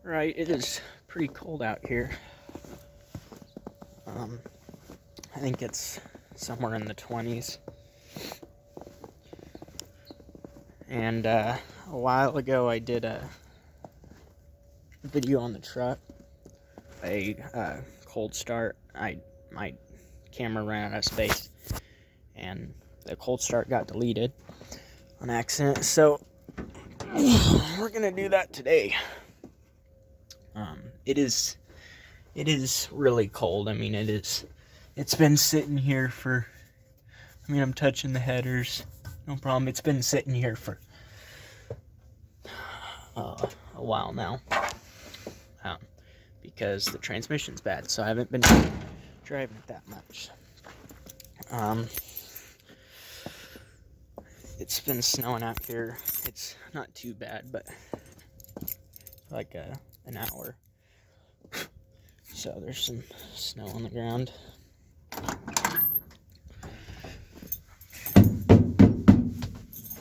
Right, it is pretty cold out here. I think it's somewhere in the 20s. And a while ago I did a video on the truck, a cold start. My camera ran out of space and the cold start got deleted on accident, so we're gonna do that today. It is really cold. I mean, it's been sitting here for, I'm touching the headers, no problem. It's been sitting here for a while now, because the transmission's bad, so I haven't been driving it that much. It's been snowing out here. It's not too bad, but like an hour. So there's some snow on the ground.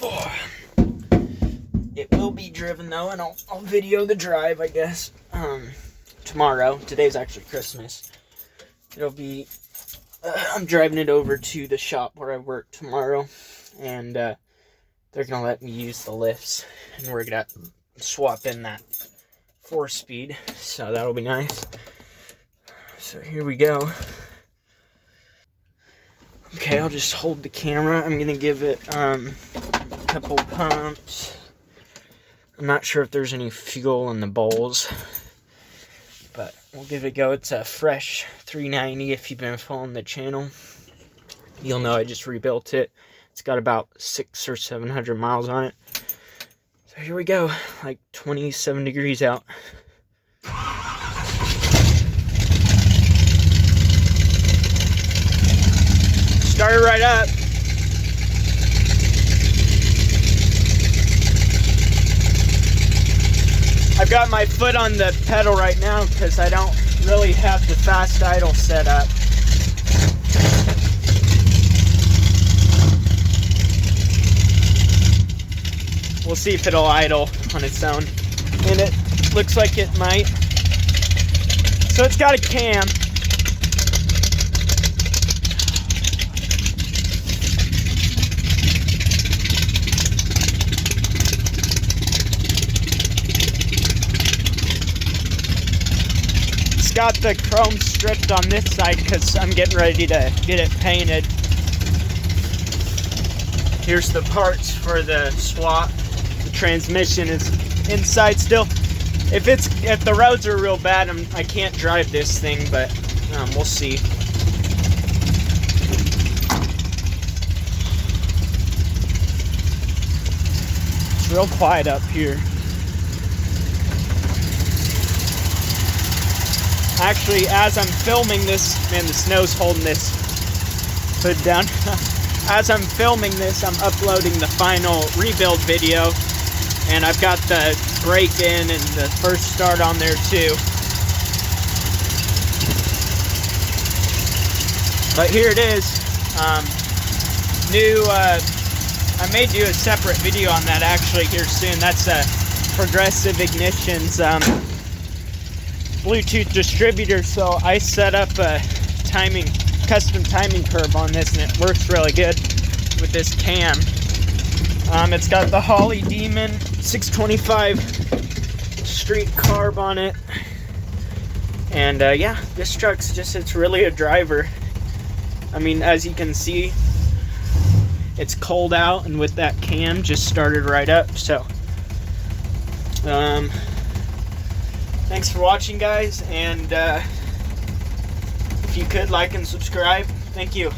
Oh. It will be driven though, and I'll video the drive, I guess, tomorrow. Today's actually Christmas. It'll be, I'm driving it over to the shop where I work tomorrow, and they're gonna let me use the lifts, and we're gonna swap in that 4-speed, so that'll be nice. So here we go. Okay, I'll just hold the camera. I'm gonna give it a couple pumps. I'm not sure if there's any fuel in the bowls, but we'll give it a go. It's a fresh 390. If you've been following the channel, you'll know I just rebuilt it. It's got about 600 or 700 miles on it. So here we go, like 27 degrees out. Start it right up. I've got my foot on the pedal right now because I don't really have the fast idle set up. We'll see if it'll idle on its own. And it looks like it might. So it's got a cam. It's got the chrome stripped on this side because I'm getting ready to get it painted. Here's the parts for the swap. The transmission is inside still. If the roads are real bad, I can't drive this thing, but we'll see. It's real quiet up here. Actually, as I'm filming this, man, the snow's holding this hood down. As I'm filming this, I'm uploading the final rebuild video, and I've got the brake in and the first start on there too. But here it is. I may do a separate video on that actually here soon. That's Progressive Ignition's Bluetooth distributor, so I set up a custom timing curve on this, and it works really good with this cam. It's got the Holly Demon 625 street carb on it, and yeah, this truck's it's really a driver. I mean, as you can see, it's cold out, and with that cam just started right up. So thanks for watching, guys, and if you could like and subscribe, thank you.